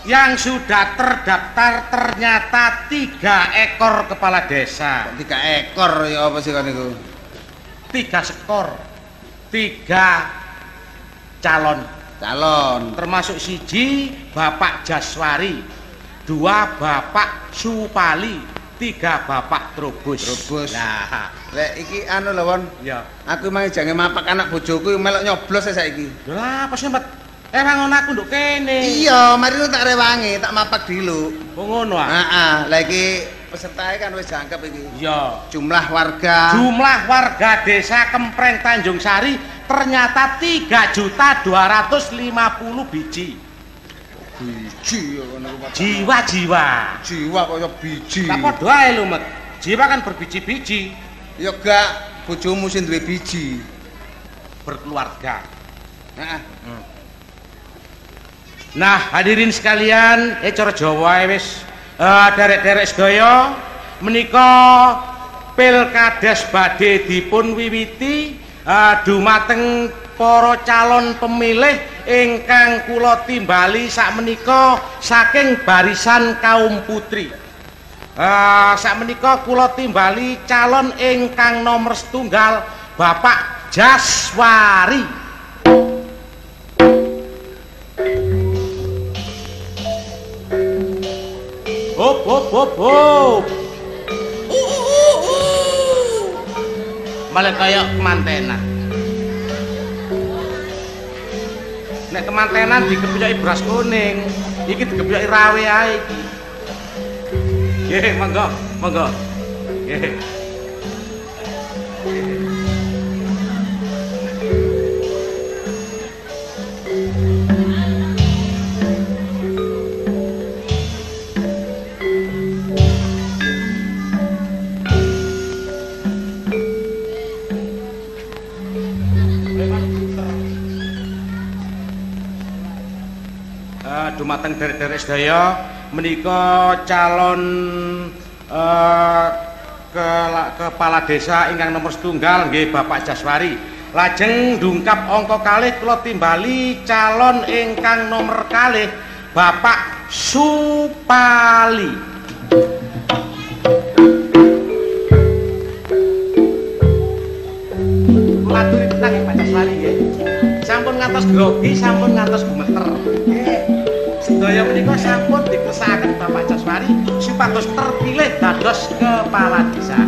yang sudah terdaftar ternyata 3 ekor kepala desa. 3 ekor ya apa sih kan itu? 3 skor, 3 calon. Termasuk siji Bapak Jaswari, 2 Bapak Supali, 3 Bapak Trubus. Nah, lek iki anu lho Won. Ya. Aku mang jange mapak anak bojoku melok nyoblos saiki. Lah apa sih Mbak? Emang ngono aku nduk kene. Iya, mari tak rewangi, tak mapak dulu. Oh ngono ah. Heeh, lah iki pesertae kan wis jangkep iki. Iya. Jumlah warga desa Kempreng Tanjung Sari ternyata 3.250.000 biji. Biji ya ngono ku. Jiwa kaya biji. Tak padha ae lho, Mat. Jiwa kan berbiji-biji. Ya gak bojomu sing duwe biji. Berkeluarga. Heeh. Nah, hadirin sekalian, cara Jawa wis derek-derek sedaya menika pilkades badhe dipun wiwiti dumateng para calon pemilih ingkang kula timbali sakmenika saking barisan kaum putri. Sakmenika kula timbali calon ingkang nomor 1 Bapak Jaswari. Hop. Malah kaya kemantenan. Nek kemantenan dikepyoki beras kuning, iki dikepyoki rawe ae iki. Nggih, monggo. Nggih. Dumateng derek-derek sedaya menika calon kepala desa ingkang nomor 1 nggih Bapak Jaswari. Lajeng ndungkap angka kalih kula timbali calon ingkang nomor kalih Bapak Supali. Maturi tenang Pak Jaswari nggih. Sampun ngantos grogi, sampun ngantos gemeter. Sedaya menika sampun dikersakaken Bapak Jaswari supados terpilih dados kepala desa.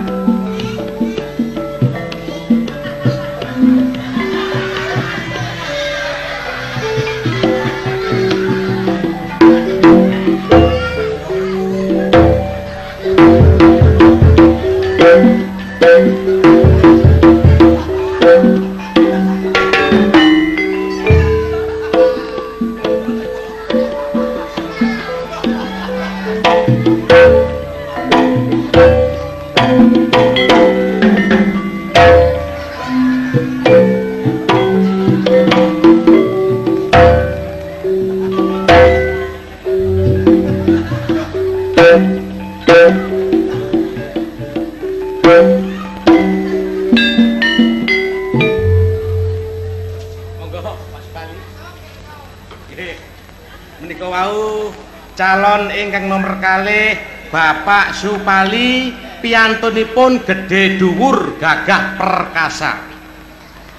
Menika wau calon ingkang nomor kalih Bapak Supali, piyantunipun gedhe dhuwur gagah perkasa.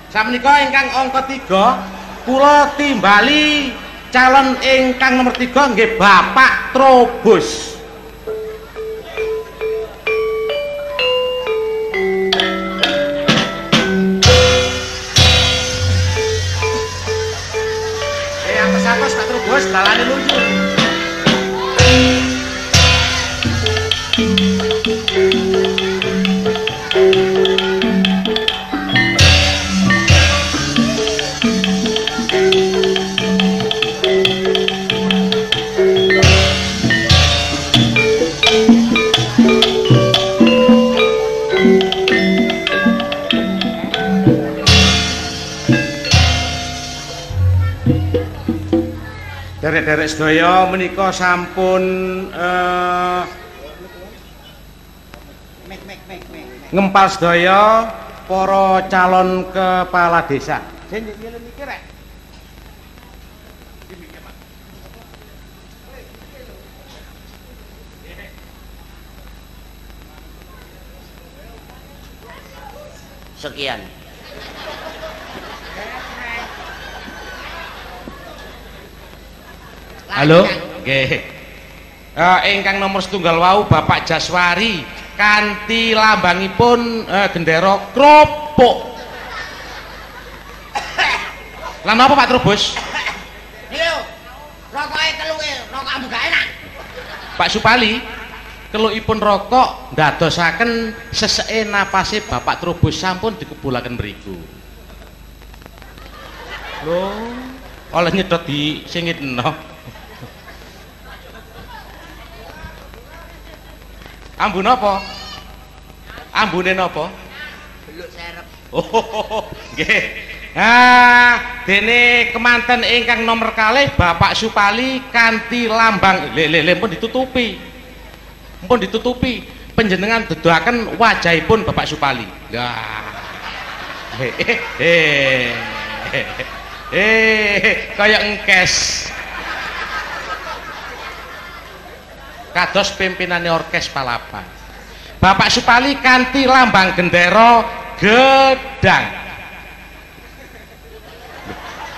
Sakmenika ingkang angka 3 kula timbali calon ingkang nomor 3 nggih Bapak Trubus. Atas Pak Trubus dalane lucu. Derek-derek sedaya menika sampun ngempal sedaya para calon kepala desa. sekian. Halo, nggih. Ingkang nomor setunggal wau Bapak Jaswari kanthi lambangipun gendera krupuk. Lah napa Pak Trubus? Lho, rokoke keluke, rokok ambu gak enak. Pak Supali, kelukipun rokok ndadosaken seseke napase Bapak Trubus sampun dikebulaken mriku. Lho, oleh nyedot di singitno. Ambu napa? Ambune napa? Beluk serep. Oh, nggih. Dene kemanten ingkang nomor kalih Bapak Supali kanthi lambang pun ditutupi. Pun ditutupi. Panjenengan dedaken wajahipun Bapak Supali. Lah. Kaya engkes. Kados pimpinane orkes Palapa. Bapak Supali kanthi lambang gendera gedang.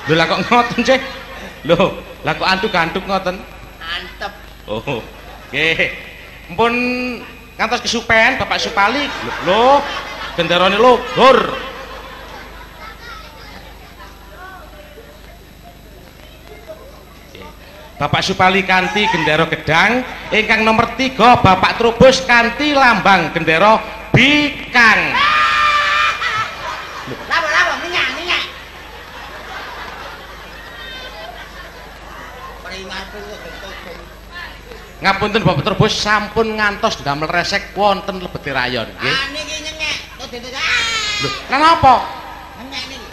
Lho lah kok ngoten sih? Lho, lah kok antuk-antuk ngoten? Antep. Oh. Nggih. Mpun ngantos kesupen Bapak Supali. Lho, genderane lugur. Bapak Supali kanthi gendera gedang, ingkang nomor 3 Bapak Trubus kanthi lambang gendera bikang. Lapa minyak. Ngapunten Bapak Trubus sampun ngantos damel resek wonten lebete rayon nggih. Niki nyengek, Lho, lha napa? Nyengek niki.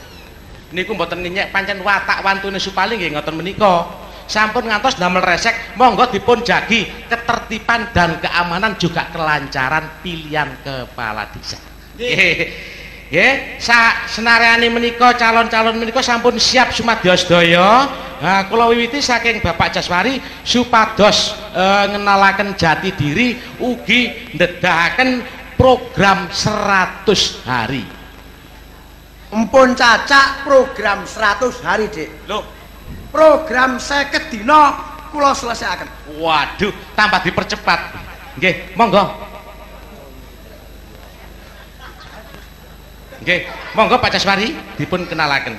Niku mboten nyek pancen watak wantune Supali nggih ngoten menika. Sampun ngantos damel resek, monggo dipun jagi ketertiban dan keamanan juga kelancaran pilihan kepala desa. Nggih, senareane menika calon-calon menika sampun siap sumadya sedaya. Kula wiwiti saking Bapak Jaswari supados ngenalaken jati diri ugi ndedahaken program 100 hari. Empun cacak program 100 hari, Dik. Loh, program 50 dina kula selesaiaken. waduh, tambah dipercepat. Nggih, monggo. Nggih, monggo Pak Jaswari dipun kenalaken.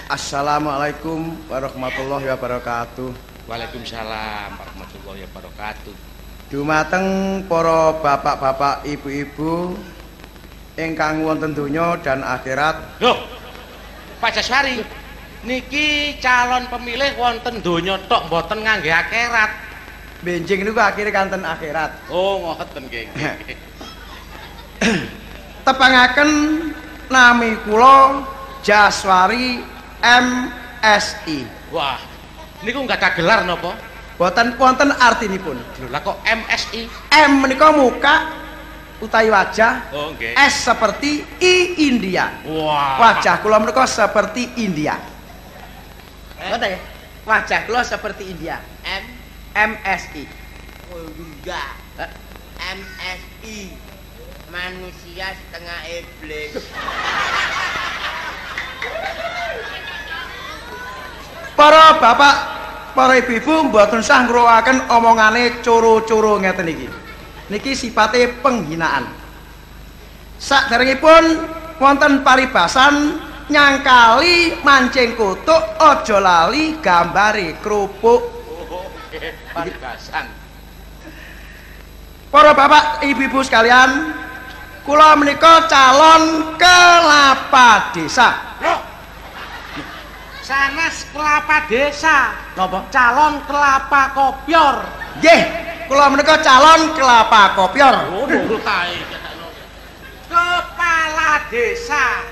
Assalamualaikum warahmatullahi wabarakatuh. Waalaikumsalam warahmatullahi wabarakatuh. Dumateng para bapak-bapak, ibu-ibu ingkang wonten donya dan akhirat. Loh, Pak Jaswari, niki calon pemilih wonten donya tok mboten ngangge akhirat. Benjing niku akhire kanten akhirat. Oh, ngoten nggih. Tepangaken nami kula Jaswari MSI. Wah, niku nggak ada gelar napa? Boten wonten artinipun. Lho, lah kok MSI? M menika muka utawi wajah. Oh, nggih. S seperti I India. Wah. Wajah kula menika seperti India. Ngoten ya? Wajah kula seperti India. MSI. Oh enggak. MSI. Manusia setengah iblis. Para bapak, para ibu-ibu mboten sah ngrungokaken omongane coro-coro ngeten iki. Niki sipate penghinaan. Saderengipun wonten paribasan nyangkali mancing kutuk aja lali gambare krupuk. Paribasan. Para bapak, ibu-ibu sekalian, kula menika calon kelapa desa. Loh. Sanes kelapa desa. Napa? Calon kelapa kopior. Nggih, kula menika calon kelapa kopior. Oh, nurut ae. Kepala desa.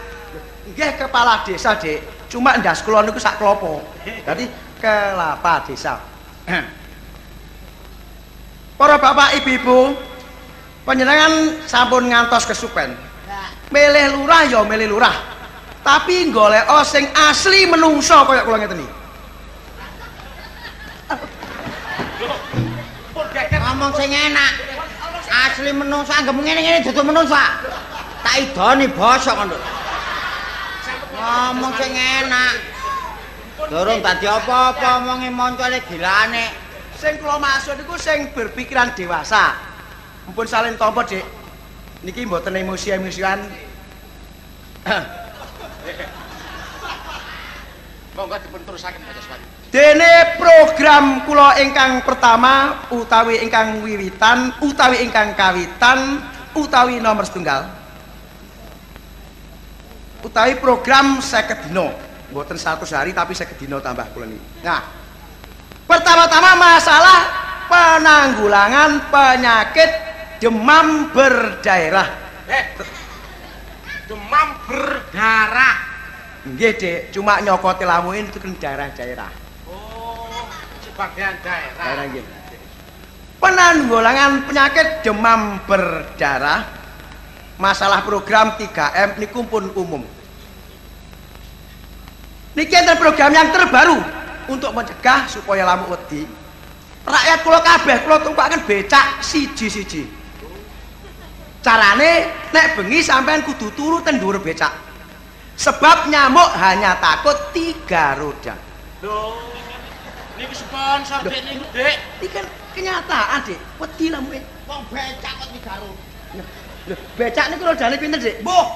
Nggih, kepala desa, Dik. Cuma ndas kula niku sak klopo. Dadi kelapa desa. Para bapak ibu-ibu, panjenengan sampun ngantos kesupen. Milih lurah ya milih lurah. Tapi golek sing asli menungso kaya kula ngeten iki. Ngomong sing enak. Asli menungsa anggap ngene-ngene dudu menungsa. Tak idoni bosok ngono. Ngomong sing enak. Durung dadi apa-apa omongi moncole gilane. Sing kula maksud iku sing berpikiran dewasa. Mumpun salin tampa, Dik. Niki mboten emosi-emosian. Monggo dipun terusaken Pak Jaswari. Dene program kula ingkang pertama utawi ingkang wiwitan utawi ingkang kawitan utawi nomor setunggal. Utawi program 50 dina, mboten 100 hari tapi 50 dina tambah kula niki. Nah, pertama-tama masalah penanggulangan penyakit demam berdarah. Demam berdarah. Nggih, Dik, cuma nyokoti lamuin itu kan daerah-daerah. Oh, sebagian daerah. Daerah nggih. Penanggulangan penyakit demam berdarah, masalah program 3M niku pun umum. Niki enten program yang terbaru untuk mencegah supaya lamuk wedi. Rakyat kula kabeh kula tumpaken becak siji-siji. Carane nek bengi sampean kudu turu ten dhuwur becak. Sebab nyamuk hanya takut 3 roda. Lho, niku sponsor Dik niku, Dik. Iki kan kenyataan, Dik. Wedi lamuke. Wong becak kok 3 roda. Lho, becak niku rodane pinten, Dik? Mbuh.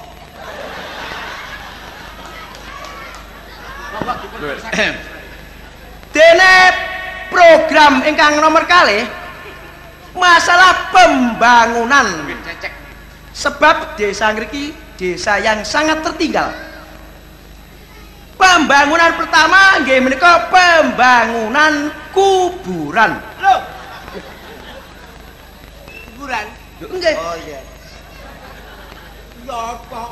Monggo dipun terusaken. Dene program ingkang nomor kalih masalah pembangunan. Cecek. Sebab desa ngriki desa yang sangat tertinggal. Pembangunan pertama nggih menika pembangunan kuburan. Lho. Kuburan. Lho nggih. Oh iya. Ya kok.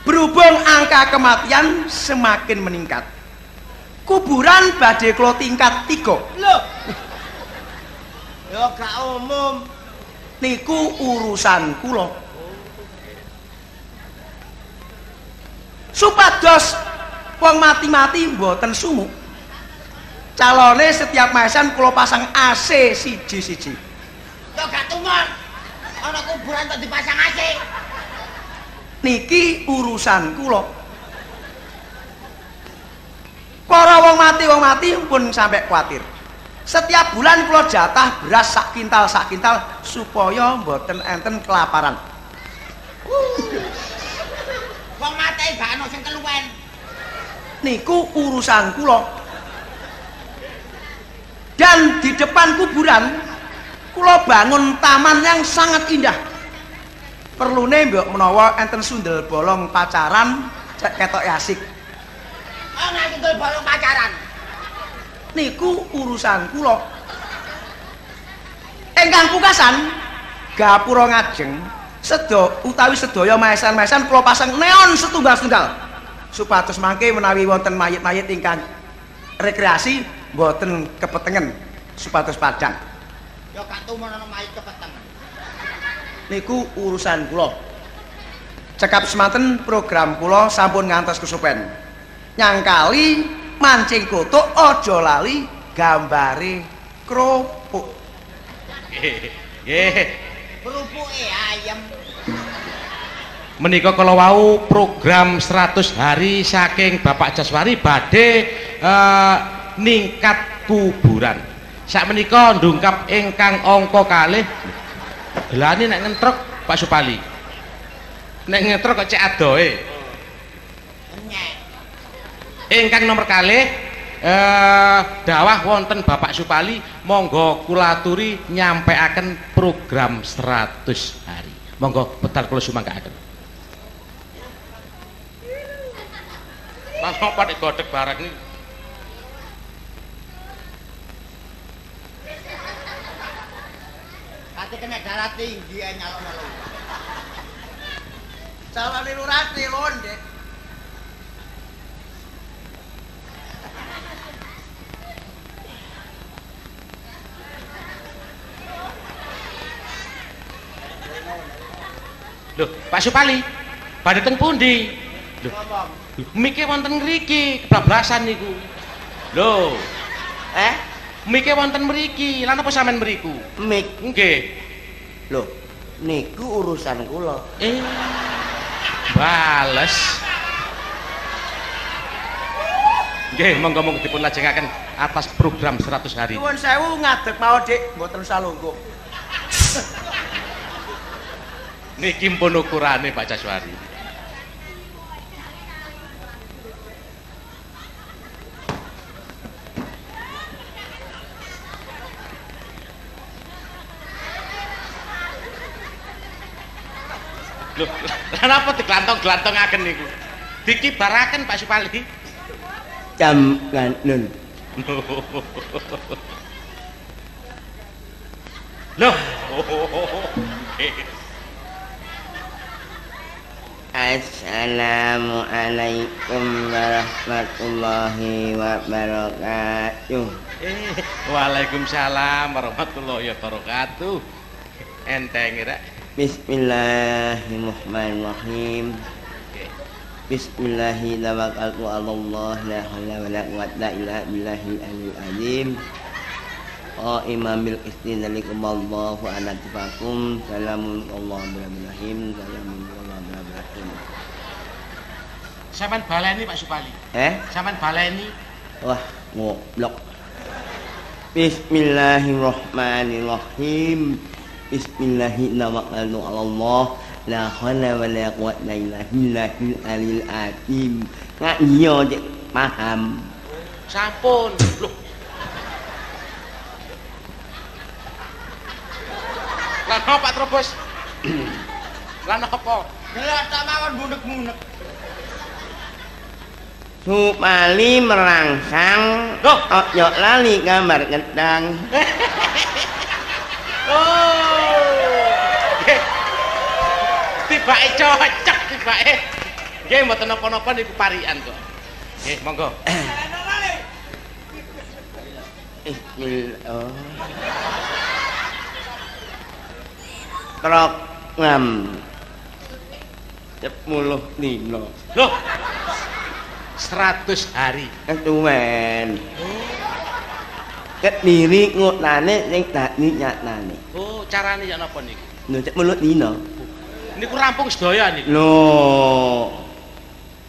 Berhubung angka kematian semakin meningkat. Kuburan badhe kula tingkat 3. Lho. Ya gak umum. Niku urusan kula. Supados wong mati-mati mboten sumuk. Calone setiap maesan kula pasang AC siji-siji. Ya gak tumon. Ana kuburan kok dipasang AC. Niki urusan kula. Para wong mati pun sampai kuatir. Setiap bulan kula jatah beras sak kintal supaya mboten enten kelaparan. Wong mati gak ono sing keluwen. Niku urusan kula. Dan di depan kuburan kula bangun taman yang sangat indah. Perlune mbok menawa enten sundel bolong pacaran cek ketok asik. Ana sundel bolong pacaran. Niku urusan kula. Ingkang pungkasan gapura ngajeng utawi sedaya maesan-maesan kula pasang neon setunggal-setunggal supados mangke menawi wonten mayit-mayit ingkang rekreasi mboten kepetengen supados padhang. Ya gak tumon ana mayit kepetengen. Niku urusan kula. Cekap semanten program kula sampun ngantos kesupen. Nyangkali mancing kotok aja lali gambare krupuk. Nggih. Kerupuke ayam. Menika kala wau program 100 hari saking Bapak Jaswari badhe ningkat kuburan. Sakmenika ndungkap ingkang angka kalih. Gelane nek ngentrok Pak Supali. Nek ngentrok kok cek adohe. Nyek. Ingkang nomor kalih dawah wonten Bapak Supali monggo kula aturi nyampeaken program 100 hari. Monggo betal kula sumangkaaken. Mas apa nek godhek bareng iki? Kate kena darah tinggi nyalon-nyalon. Calane lurah telon, Dek. Loh, Pak Supali, badhe teng pundi? Loh, mike wonten ngriki, kebablasan niku. Lho, Mike wonten mriki. Lan apa sampean mriku? Mik. Nggih. Lho, niku urusan kula. Bales. Nggih, monggo-monggo dipun lajengaken atas program 100 hari. Nuwun sewu ngadeg mawon, Dik, mboten salungguh. Niki pun ukurane Pak Jaswari. Lho, kenapa diglantong-glantongaken niku? Dikibaraken Pak Supali. Jam ganun. Loh. Assalamualaikum warahmatullahi wabarakatuh. Waalaikumsalam warahmatullahi wabarakatuh. Enteng rek. Bismillahirrahmanirrahim. Bismillahirrahmanirrahim. Allah la haula wala quwwata illa billahil aliyil azim. Imamil istinalikum Allahu ala tifakum. Salamun Allahumma salamun Sampeyan baleni Pak Supali. Sampeyan baleni. Wah, ngoblok. Bismillahirrahmanirrahim. Bismillahirrahmanirrahim. Allah la haula wala quwwata illa billahil aliyil azim. Ngak iya Cek paham. Sampun. Loh. Lan apa Pak Trobos? Lan apa? Delok tak mawon bunek-bunek. Supali merangsang, ojo lali gambar gedang. Tibake cocok tibake. Nggih mboten napa-napa niku parian kok. Nggih, monggo. Bismillah. Program 10 dino. Loh. 100 hari. Ketuwen. Kediri ngutane sing dadi nyatane. Oh, carane ya napa niku? Lho cek mulut dino. Niku rampung sedaya niku. Lho.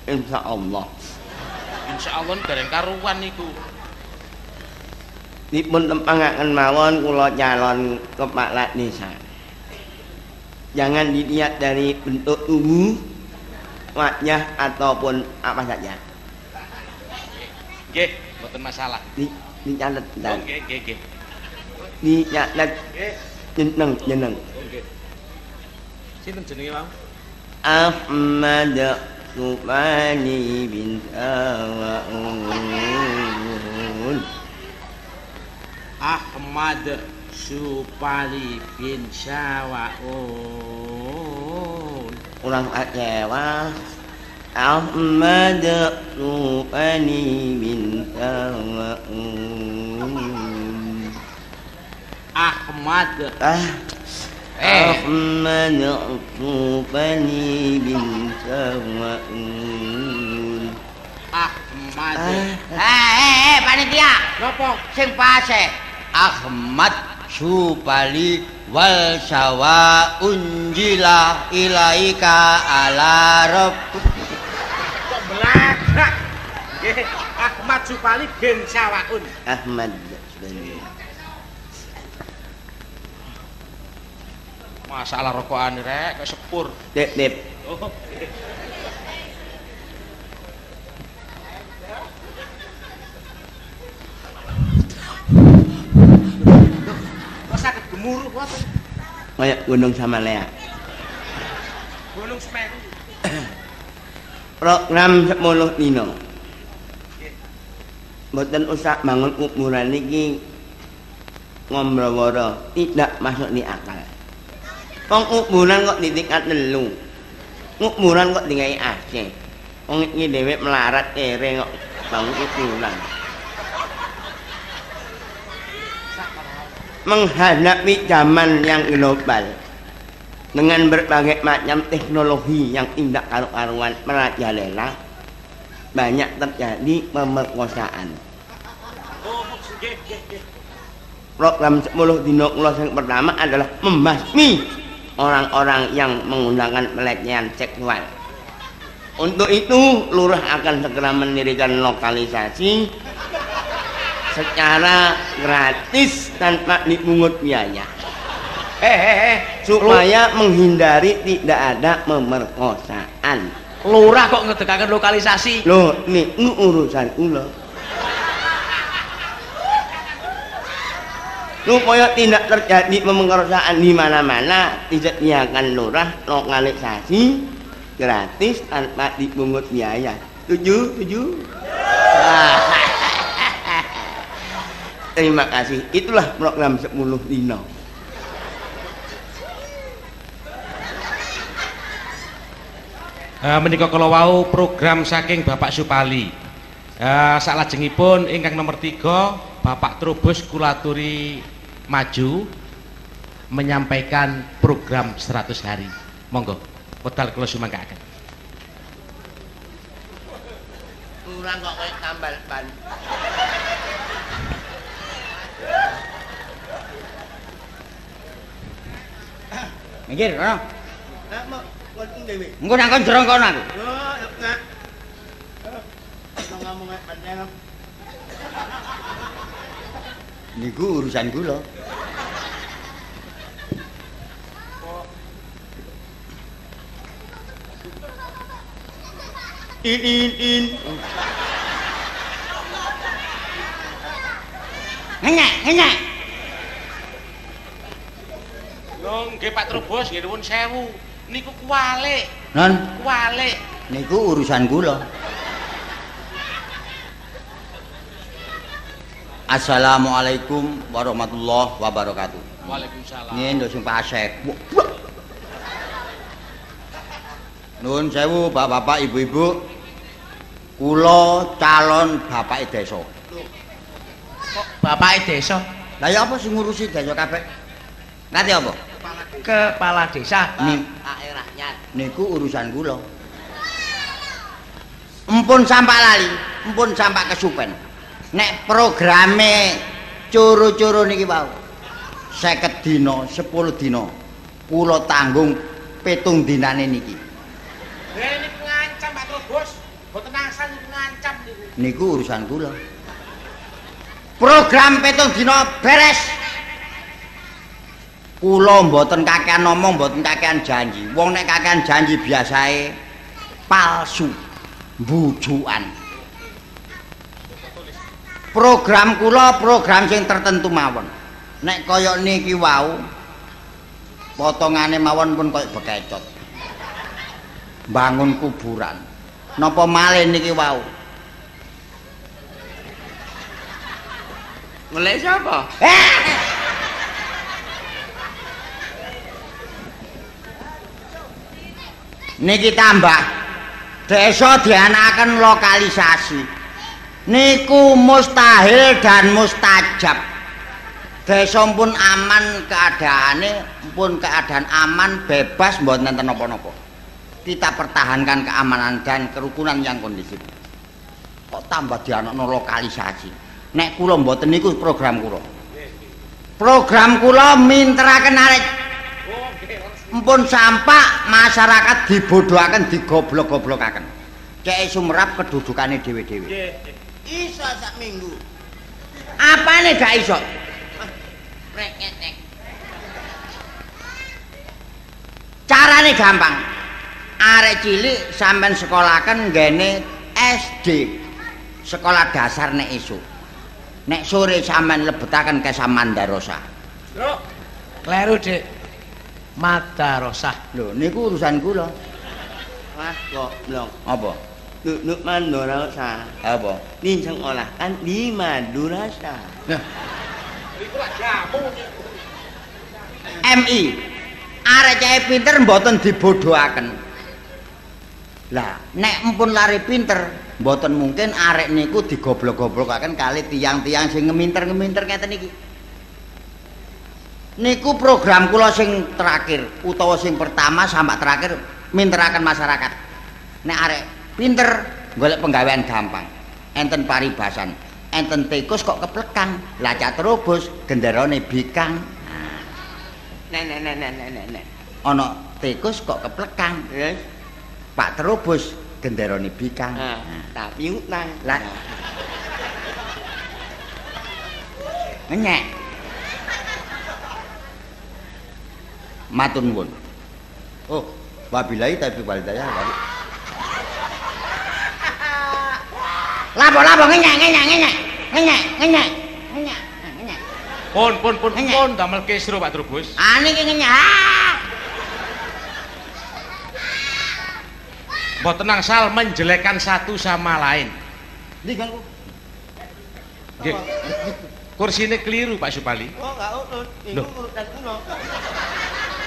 Insyaallah. Insyaallah dereng karuan niku. Dipun tempangaken mawon kula calon kepala desa. Jangan dilihat dari bentuk tubuh, wajah ataupun apa saja. Nggih, mboten masalah. Dicatet dan. Nggih, nggih, nggih. Dicatet. Jeneng. Nggih. Sinten jenenge, Bang? Ahmad Supali bin Sawaun. Ahmad Supali bin Sawaun. Ulang kecewa. Ahmad Supali bin Sawaun. Ahmad Ahmad Supali bin Sawaun. Ahmad. Panitia. Napa? Sing pase Ahmad Supali wal Sawaun jila ilaika ala rabb. Kok belagak? Nggih, Ahmad Supali bin Sawaun. Ahmad Masalah rokokan rek kok sepur. Dep. Oh. Kok sakit gemuruh kok. Kayak Gunung Himalaya. Gunung Semeru. Program 10 dino. Mboten usah bangun kuburan niki ngombroworo, tidak masuk di akal. Wong kuburan kok di tingkat 3. Kuburan kok digawe AC. Wong iki dhewe melarat kere kok bangun kuburan. Menghadapi zaman yang global dengan berbagai macam teknologi yang tidak karu-karuan merajalela, banyak terjadi pemerkosaan. Oh, nggih. program 10 dino kula yang pertama adalah membasmi orang-orang yang menggunakan pelecehan seksual. Untuk itu lurah akan segera mendirikan lokalisasi secara gratis tanpa dipungut biaya. Supaya menghindari tidak ada pemerkosaan. Lurah kok ngedekaken lokalisasi? Loh, niku urusan kula. Supaya tidak terjadi pemerkosaan di mana-mana, disediakan lurah lokalisasi gratis tanpa dipungut biaya. Setuju? Terima kasih. Itulah program 10 dino. Menika kala wau program saking Bapak Supali. Salajengipun ingkang nomor 3 Bapak Trubus Kulaturi maju menyampaikan program 100 hari. Monggo, wedal kula sumangkaken. Kurang kok koyo tambal ban. Mikir, kono. Lah mau kon dhewe. Engko nang kon jerong kono aku. Yo, nak. Ngomong panjang. Niku urusan kula. In. Ngenyek. Lho nggih Pak Trubus nggih nuwun sewu. Niku kuwalik. Non, Kuwalik. niku urusan kula. Assalamualaikum warahmatullahi wabarakatuh. Waalaikumsalam. Nggih, nduk sing pasek. Nuwun sewu Bapak-bapak, Ibu-ibu. Kula calon bapake desa. Kok bapake desa? Lah ya apa sing ngurusi desa kabeh? Ngerti apa? Kepala desa. Rakyat. Niku urusan kula. Empun sampak lali, empun sampak kesupen. Nek programe coro-coro niki wau 50 dina, 10 dina. Kula tanggung 7 dinane niki. Ini ngancam Pak Trubus. Mboten asal niku ngancam niku. Niku urusan kula. Program 7 dina beres. Kula mboten kakean ngomong, mboten kakean janji. Wong nek kakean janji biasae palsu, bujukan. Program kula program sing tertentu mawon. Nek kaya niki wau potongane mawon pun kaya bekecot. Bangun kuburan. Napa malih niki wau? Golek sapa? Niki tambah desa dianakaken lokalisasi. Niku mustahil dan mustajab. Desa pun aman keadaane, pun keadaan aman, bebas, mboten enten napa-napa. Kita pertahankan keamanan dan kerukunan yang kondusif. Kok tambah dianakno lokalisasi. Nek kula mboten niku program kula. Program kula minteraken arek empun sampak masyarakat dibodohaken, digoblok-goblokaken. Cek sumerap kedudukane dhewe-dhewe. Iso sak minggu. Apane gak iso? Reketek. Carane gampang. Arek cilik sampean sekolahaken nggene SD. Sekolah dasar nek esuk. Nek sore sampean lebetaken ke Samandarosa. Lho, Kleru, Dik. Madarosah. Lho niku urusan kula. Wah, kok blong. Apa? Duduk Madarosah. Apa? Ning sing olah kan di Madarosah. niku lak jamu niku. MI. Arek cah pinter mboten dibodohaken. Lah, nek empun lari pinter, mboten mungkin arek niku digoblok-goblokaken kali tiang-tiang sing ngeminter-ngeminter ngeten iki. Niku program kula sing terakhir utawa sing pertama sampai terakhir minteraken masyarakat. Nek arek pinter golek penggawean gampang. Enten paribasan. enten tikus kok keplekang. Lah Cak Trubus genderane bikang. Nek. Ana tikus kok keplekang. Yes. Pak Trubus genderane bikang. Tapi utang. Lah ngenyek. Matur nuwun. Oh, wabillahi taufiq wal hidayah. Lapo ngenyek. Pun damel kisru Pak Trubus. Niki ngenyek. Mboten angsal menjelekkan satu sama lain. Ndi Kang? Nggih. Kursine keliru Pak Supali. Oh, enggak urut. Iku urutan kuno.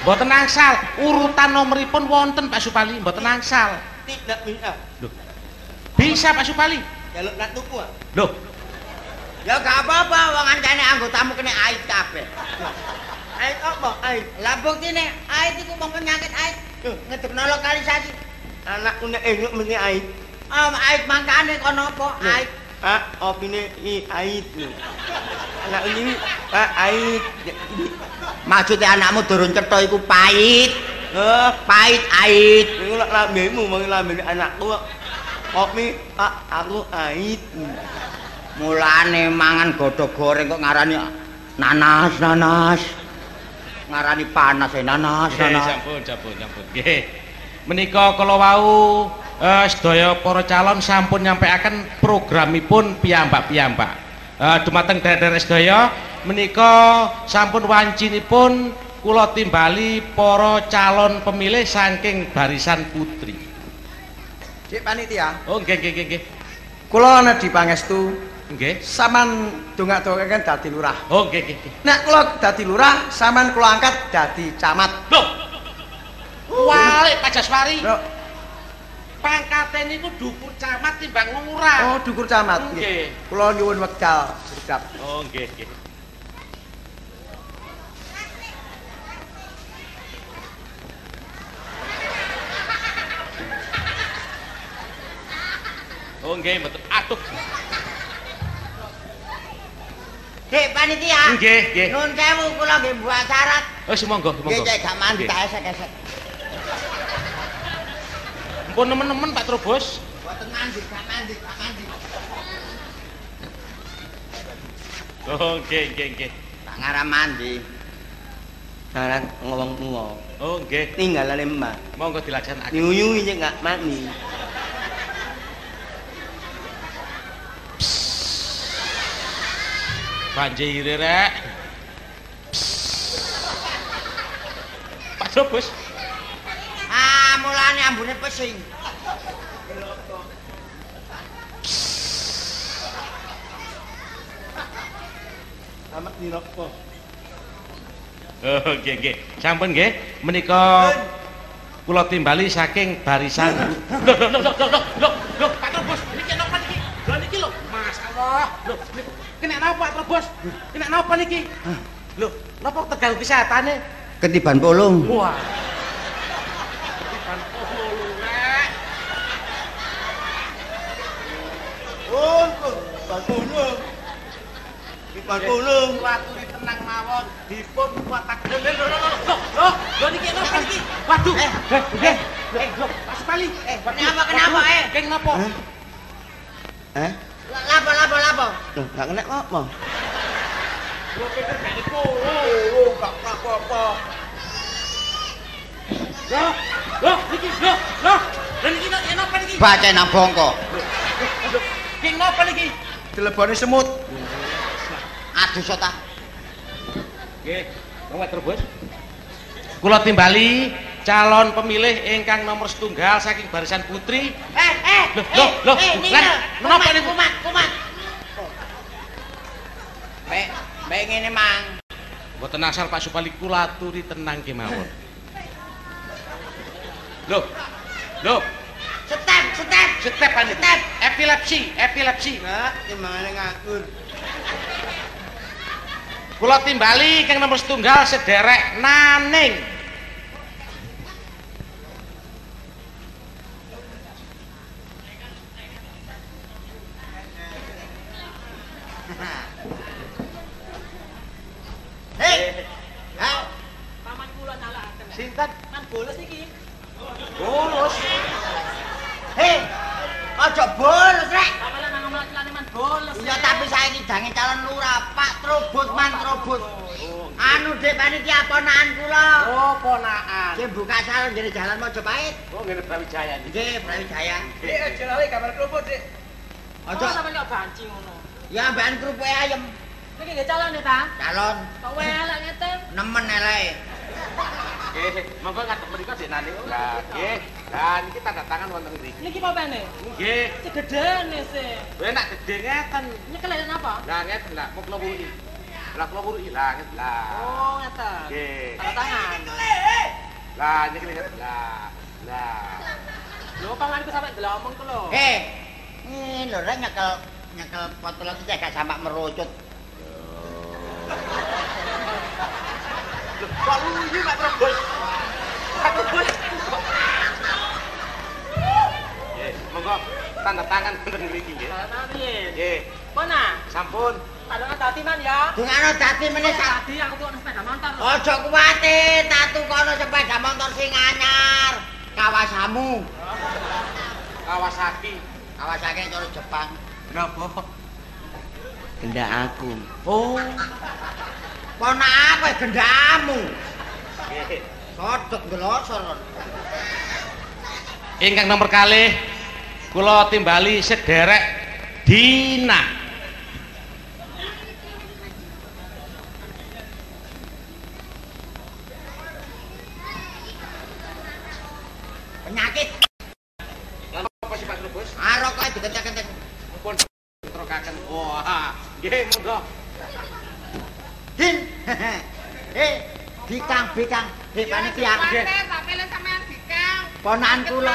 Mboten angsal, urutan nomoripun wonten Pak Supali, mboten angsal. Tidak bisa. Loh. Bisa Pak Supali. Jaluk nak tuku. Loh, Ya gak apa-apa, wong ancane anggotamu kena ait kabeh. Ait apa? Ait. Lah buktine ait iku wong penyakit ait. Ngedekno lokalisasi. Anakku nek enguk mesti ait. Ait mangkane kono apa? Ait. Opine ait. Anak ini ait. Maksudnya anakmu durung cetha iku pahit. Pahit ait. Iku lak lambemu mung lambene anakku. Kopi aku ait. Mulane mangan godhog goreng kok ngarani nanas. Ngarani panas nanas. Sampun. Nggih. Menika kala wau sedaya para calon sampun nyampaiaken programipun piyambak-piyambak. Dumateng daerah sedaya menika sampun wancinipun kula timbali para calon pemilih saking barisan putri. Dik panitia. Oh nggih. Kula nedhi pangestu Nggih. sampean dongak-dongakaken dadi lurah. Oh nggih. Nek kula dadi lurah, sampean kula angkat dadi camat. Loh. Walik Pak Jaswari. Loh. Pangkate niku dhuwur camat timbang lurah. Oh, dukur camat. Nggih. Kula nyuwun wekdal sedap. Oh nggih. Oh nggih, mboten. Aduh. Dik panitia. Nggih. Nuwun sewu kula nggih buat syarat. Oh monggo. Nggih cek gak mandi tak esek-esek. Mpun nemen-nemen Pak Trubus. Mboten mandi, gak mandi. Oh nggih. Tak ngarep mandi. Syarat ngomong-ngomong. Oh nggih. Tinggal lemah. Monggo dilaksanakan. Nyuyu aja enggak mandi. Banjir rek. Pak Trubus. Mulane ambune pesing. Amat dirokok. Oh nggih. Sampun nggih. Menika kula timbali saking barisan. Loh, Pak Trubus, niki napa niki? Lho niki lho, masyaallah. Loh, kena napa Pak Trubus? Kena napa niki? Loh, napa terganggu kesehatane? Ketiban polong. Wah. Ketiban polong, Rek. Oh, bangunung. Bangunung. Waturi tenang mawon, dipun kuwataken. Lho niki napa niki? Waduh. Loh, Pak Supali. Kenapa? Keng napa? Lapo. Loh, enggak kena apa? Lho pinter gak niku. Oh, gak apa-apa. Loh, niki. Loh, niki napa niki? Baca nang bongko. Keng napa niki? Dileboni semut. Aduh sota. Nggih, Pak Trubus. Kula timbali calon pemilih ingkang nomor setunggal saking barisan putri. Loh, menapa niku? Kumat. Baik ngene mang. Mboten asal Pak Supali kula aturi tenang kemawon. Loh. Step panitia. Epilepsi. Enggak, gimana ngatur? Kula timbali kang nomor setunggal sederek Naning. Hei. Ha? Paman kula nyalaken. Sinten? Man bolos iki. Bolos. Hei. Aja bolos rek. Paman nang omah man bolos. Iya tapi saiki jange calon lurah Pak Trobot Man Trobot. Anu Dek panitia ponakan kula. Oh, ponakan. Ki buka salon jere jalan Mojopahit. Oh, ngene Brawijaya iki. Nggih, Brawijaya. Dik aja lali gambar kerupuk, Dik. Aja sampe kok banci ngono. Ya ambekan kerupuk ayam. Niki nggih calon ta? Calon Kok welek ngeten. nemen eleke. Nggih, monggo ngadep mriku Deknani. Lah, nggih. Lah niki tanda tangan wonten mriki. Niki apa pene? Nggih. Segedene sih. Enak gede ngeten. Nyekelek apa? Lah ngeten lah, mau kula wuruki. Lah kula wuruki lah ngeten lah. Oh, ngeten. Nggih. Tanda tangan. Lah niki ngeten lah. Lah. Lho panganku sampe ndelomong ku lho. Ini lho rek nyekel botol iki gak sampak merucut. Kok luyu Pak Trobos? Pak Trobos. Nggih, monggo tanda tangan wonten mriki nggih. Tangan piye? Nggih, Pona, sampun. tandongan dadi man ya. Dungano dadi meneh sak. Tadi aku tuku sepeda motor lho. Aja kuwatir, tak tukono sepeda motor sing anyar. Kawasamu. Kawasaki. Kawasaki cara Jepang. Napa? Gendak aku. Oh. Ponak kowe gendamu. Nggih. Sodok ndelosor. Ingkang nomor kalih kula timbali sederek Dina. Penyakit. Apa sih Pak Trobos? Arok kowe diketek-ketek. Pun trokaken. Wah, nggih monggo. Din. Bikang. Hei panitia. Ponakan kula.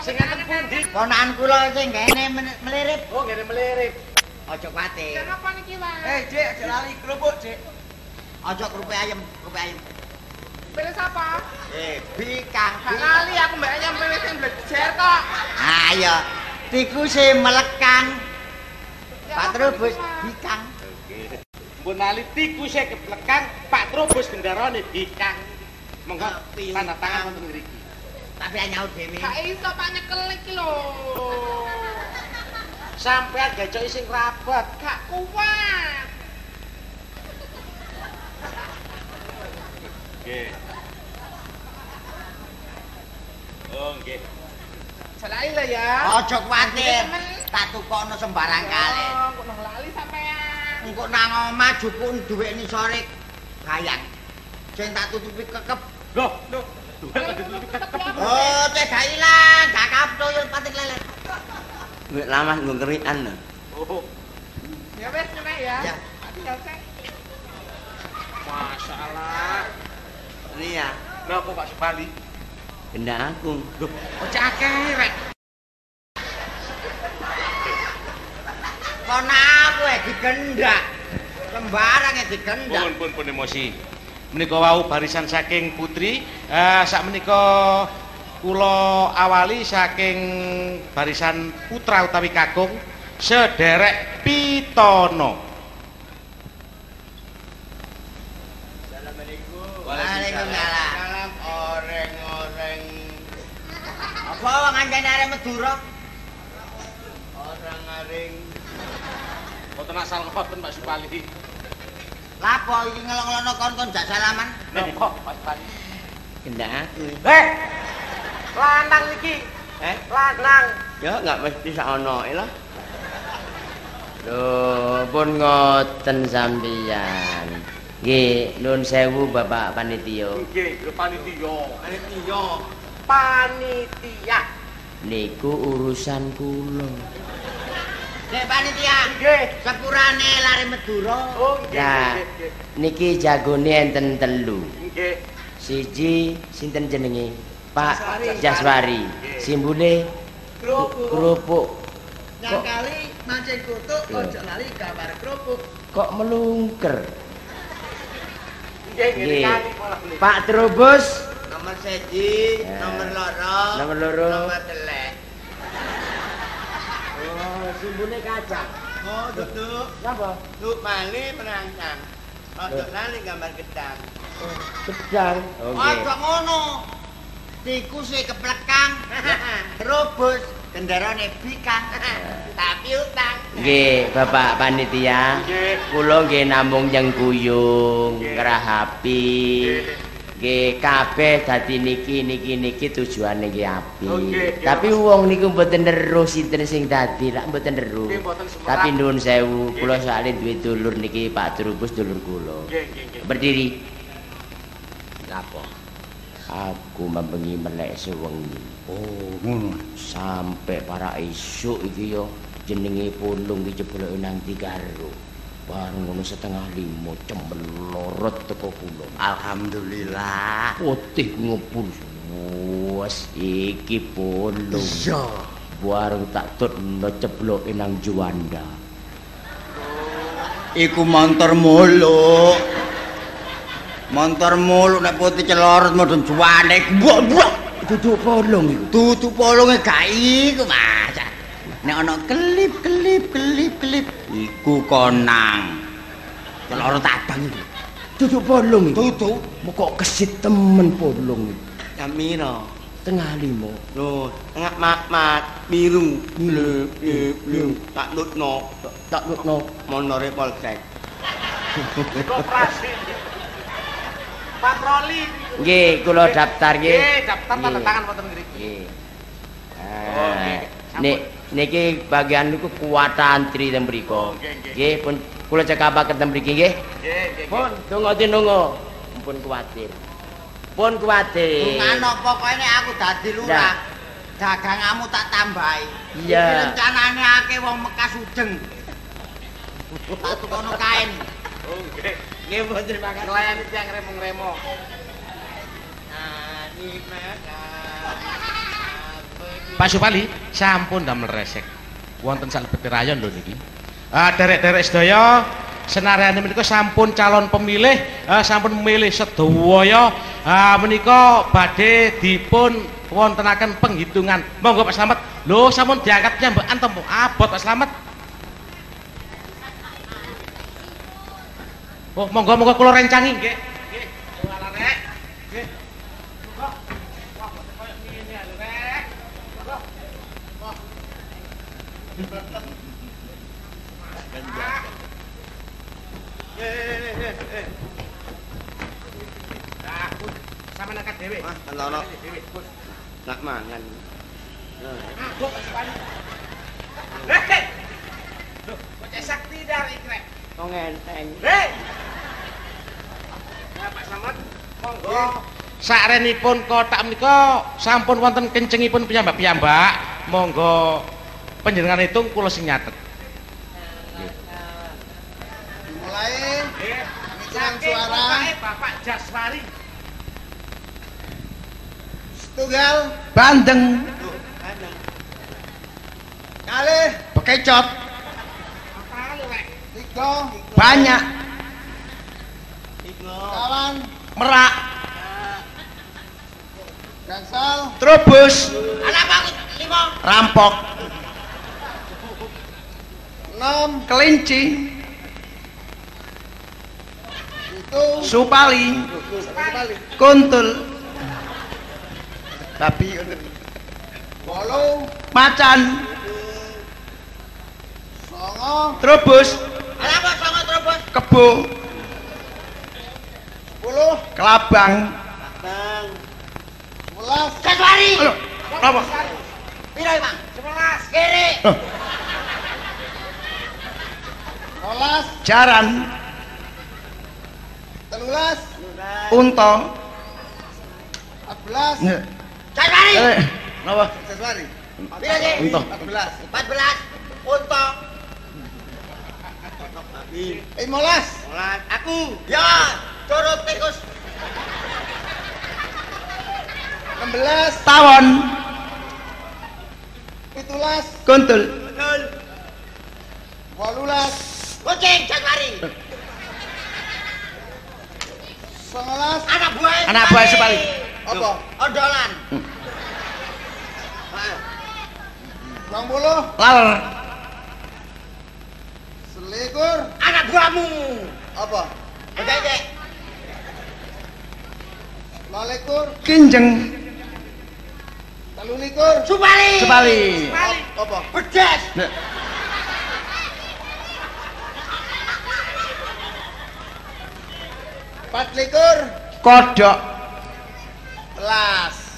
Sing ngeten pundi? Ponakan kula sing kene melirip. Oh, ngene melirip. Aja kuwatir. Dik, aja lali kerupuk, Dik. Aja kerupuk ayam. Pilih sapa? Bikang. Kali aku mbak ayam pilih sing blejer kok. Ayo, tikuse melekang. Pak Trobos bikang. Pun nali tikuse keplekang, Pak Trobos gendarane bikang. Monggo tanda tangan wonten mriki. Tapi nyaut dhewe. Gak iso Pak nyekel iki lho. Sampeyan gecoki sing rabat. Gak kuat. Nggih. Oh, nggih. Jalai lah ya. Aja kuwatir. Tak tukono sembarang kalih. Oh, kok nang lali sampean. Engko nang omah jupuk duwe ni sore gayang. Sing tak tutupi kekep. Loh. Oh, cek gak ilang, gak kaptuyul patik lelet. Wek lamas nggo kerikan lho. Oh, Ya wes nek ya. Ya. Selesai. masyaallah. Ini ya, Napa Pak Subali? gendak aku. Loh, ojo akeh rek. Kono aku digendak. Lembarang digendak. Pun emosi. Menika wau barisan saking putri, sak menika kula awali saking barisan putra utawi kakung sederek Pitono. Waalaikumsalam. Salam oreng-oreng. Apa wong anjane arek Madura? Orang-aring. Mboten asal ngoten Pak Subali. Lapo iki ngelong-ngelono kon-kon jak salaman? Napa Pak Subali? Gendak aku. Lanang iki. Lanang. Ya enggak mesti saono lah. Lho, pun ngoten sampeyan. Nggih, nuwun sewu Bapak Panitia. Nggih, lho panitia. Panitia. Niku urusan kula. Dek panitia. Nggih. Sepurane lare Madura. Oh, Nah, nggih. niki jagone enten telu. Nggih. Siji sinten jenenge? Pak Jaswari. Simbole kerupuk. Yang kali mancing kutuk, ojo lali gambar kerupuk. Kok melungker? Nggih, Nggih. kali malah beli. Pak Trobos Nomor 1, nomor 2, nomor loro. nomor 3. Oh, sumbune kacang. Oh, duduk. Napa? Duduk mali merancang. Ojo lali gambar gedang. Gedang. Ojo ngono. Tikuse keplekang. Terobos kendarane bikang. Tapi utang. Nggih, Bapak panitia. Kula nggih namung nyengkuyung, ngerahapi. Nggih, kabeh dadi niki tujuane nggih apik. Tapi wong niku mboten neru sinten sing dadi, lak mboten neru. Tapi nuwun sewu, kula sakjane duwe dulur niki Pak Trubus dulur kula. Berdiri. Napa? Aku membengi melek sewengi. Oh, ngono. Sampai para esuk iki yo jenenge pulung iki jeboloke nang Tikaro. Bareng ngono 4:30 cemlorot teko kula. Alhamdulillah. Putih ngepul. Wes iki pulung. Iya. Bareng tak tutno cebloke nang Juanda. Iku montor muluk. Montor muluk nek putih celorot modon juwane. Mbok. Duduk polong iku. Tutu polonge gak iku, Mas. Nek ana kelip iku konang. Celorot abang iku. Duduk polong iku. Tutu. Kok kesit temen polong iku. Jam piro? 4:30. Loh, tengah mat biru. Bleu. Tak nutno. Monore polsek. Koperasi. Patroli. Nggih, kula daftar nggih. Nggih, daftar tanda tangan wonten mriki. Nggih. Niki bagian niku kuwata antri ten mriku. Nggih, pun kula cekapaken ten mriki nggih. Nggih. Pun donga. Pun kuwatir. Ngono pokoke nek aku dadi lurah. Daganganmu tak tambahi. Iya. Rencanane akeh wong Mekas ujeng. Tak tukono kain. Oh, nggih. Nggih, pun terima kasih. Nglayani tiyang remo-remo. Pak Supali, sampun damel resek. Wonten salebete rayon lho niki. Derek-derek sedaya, senarane menika sampun calon pemilih, sampun memilih sedaya. Menika badhe dipun wontenaken penghitungan. Monggo Pak Slamet. Lho, sampun diangkat piyambakan to, abot Pak Slamet. Oh, monggo kula rencangi nggih. Nggih. Ala rek. Nggih. Monggo. Wah, koyo ngene lho rek. Monggo. Nah, sama angkat dhewe. Mas, melono. Nak mangan. Kok sepani. Hei. Loh, kok sakti dari krek. Kok ngenteng. Hei. Nah, Pak Slamet, monggo. Sakrenipun kotak menika sampun wonten kencengipun piyambak-piyambak. Monggo panjenengan hitung kula sing nyatet. Mulai Hitungan suara. Bapak Jaswari. Tunggal bandeng. Kalih bekecot. Tiga banyak. Kawan merak. Gansal trubus. Rampok. 6 kelinci. Itu supali. Kuntul. Tapi walu macan. Songo trubus. Apa songo trubus? Kebo. 10 kelabang. Bang. 11 Jaswari. Apa? Piro, Bang? 11. Kiri. 12 jaran. 13 unta. 14 Jaswari. Napa? Jaswari. Piro sih? Unta. 14. Unta. 15 Aku. Ya, curut tikus. 16 tawon. 17 kuntul. Betul. 18 Kucing Jaswari. 19 Anak buah. Anak buah Supali. apa? Odolan. 20 Laler. Selikur. Anak buahmu. Apa? Oke. Lalikur. Kinjeng. Telulikur. Supali. Apa? Bedes. Patlikur. Kodok. Belas.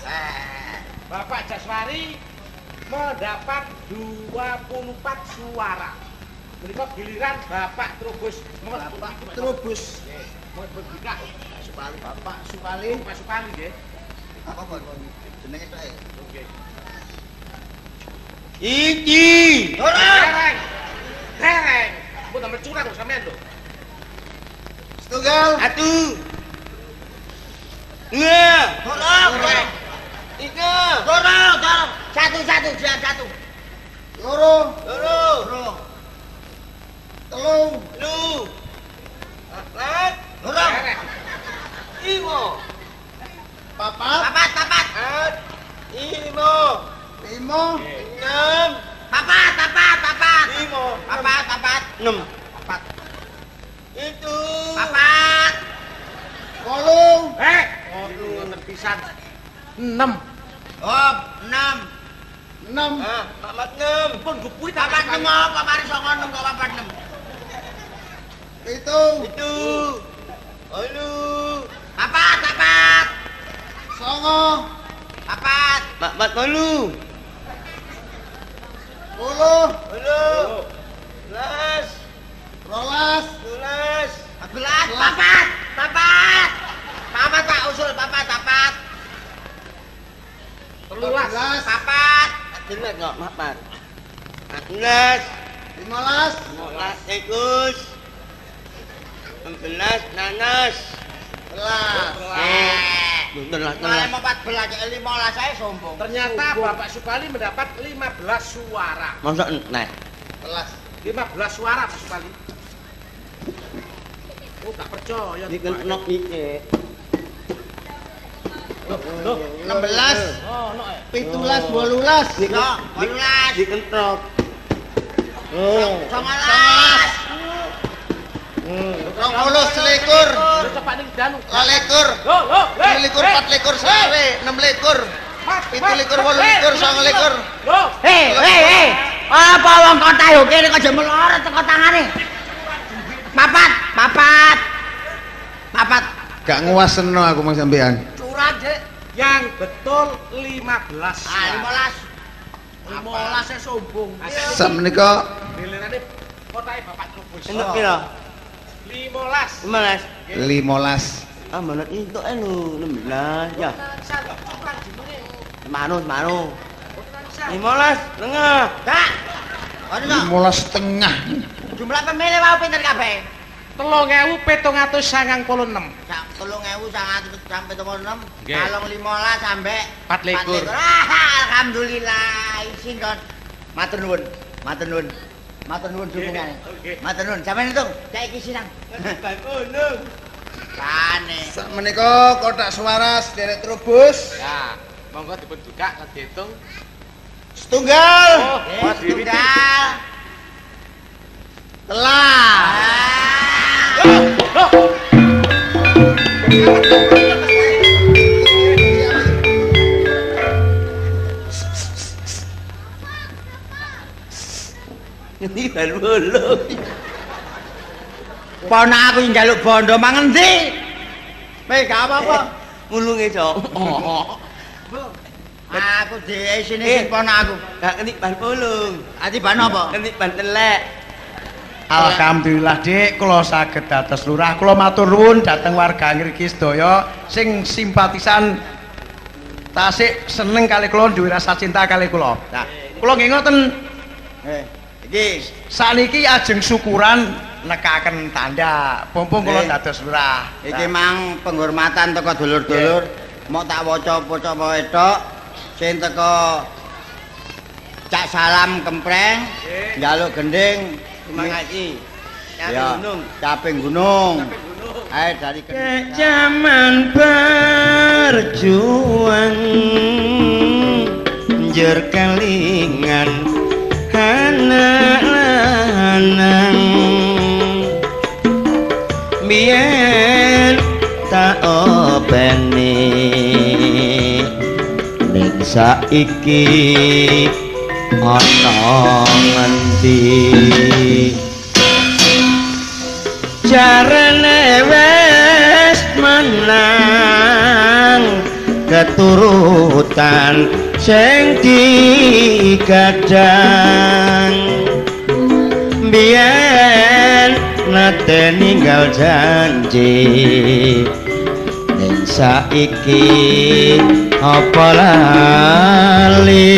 Bapak Jaswari mendapat 24 suara. Berikut giliran Bapak Trubus. Bapak Trubus. Mau berbuka. Bapak Supali. Pak Supali nggih. Apa kok jenenge tok e? Oke. Iki. Dereng. Mbok tambah curang kok sampean lho. Setunggal. Atu. Nggak. Dorong. Ika. Dorong. Satu. Loro. Loro. Telu. Lu. Lat. Dorong. Imo. Papat. Papat. At. Imo. Limo. Enam. Papat. Imo. Papat. Enam. Papat. Itu. Papat. Wolung. Ngoten pisan. 6. Oh, 6. 6. Ah, papat enam. Pun gupui Papat 6 apa mari 9 kok papat 6. Itu. Itu. Alu. Papat. Songo. Papat. Papat walu. 10. Walu. Belas. Rolas. Belas. 11. Papat. Papat Pak usul papat. 13. Papat. Jelas nggak papat. 14. 15. 15 tikus. 16 nanas. 11. Belas. Kalau mau 14 ya 15 saya sombong. Ternyata Bapak Supali mendapat 15 suara. Masa naik. 11. 15 suara Pak Supali. Oh, gak percaya. Ini kan nok iki. 16. Oh, no. 17. 18. No, 18. Dikentrok. 19. 20 selikur. Terus cepat ning danu. Lalikur. Loh, 7 patlikur selawe. 6 likur. 7 likur 8 likur 9 likur. Loh, Hei. Apa wong kota yo kene kok melorot teko tangane. Papat. Gak nguaseno aku mang sampean. Curang, Dik. yang betul 15 suara. 15 saya sombong. Sakmenika Gilirannya kotae Bapak Trubus. Enak kira. 15. 15. 15. Ah, mana itu anu 16 ya. Manu. 15 tengah. Kak. Ono no. 15 setengah. Jumlah pemilih mau pinter kabeh. 3796. Sak 3.100 sampai 36. Nggih. Kalong 15 sampai 24. Alhamdulillah isin kon. Matur nuwun dukungan. Oke. Matur nuwun. Sampeyan hitung, saiki sinang. Gunung. Kane. Sakmenika kotak suara sederek Trubus. Ya, monggo dipun buka lan diitung. Setunggal. Oh, Tunggal. Telah. Ini baru belum. Ponak aku njaluk bondo mangan ndi? Gak apa-apa. Mulunge, Cok. Aku dhewe sini ponak aku. Gak kenik ban bolong. Ati ban apa? Kenik ban telek. Alhamdulillah Dik, kula saged dados lurah. Kula matur nuwun dhateng warga ngriki sedaya sing simpatisan tasik seneng kali kula duwe rasa cinta kali kula. Nah, kula nggih ngoten Iki saniki ajeng syukuran nekaken tanda mumpung kula dados lurah. iki mang penghormatan teko dulur-dulur. Mau tak waca-waca wae tok. Sing teko Cak Salam Kempreng, njaluk gending Semangat ya, caping gunung. Ayo dari zaman berjuang jer kelingan anak lanang biyen tak openi ning saiki ana ngendi jarene wis menang keturutan sing digadang biyen nate ninggal janji ning saiki apa lali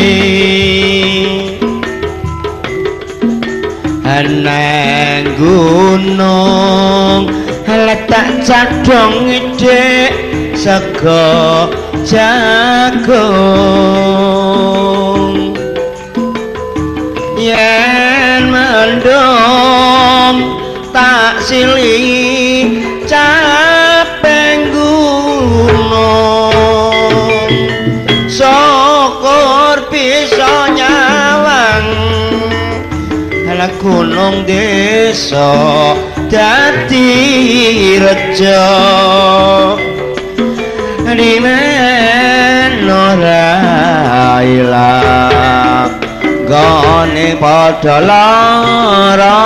ana gunung letak cadong ide sego jagung yen mendung tak silih capeng gunung syukur bisa nyawang ala gunung desa dadi rejo di mana ora ilang gone padha lara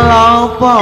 lapo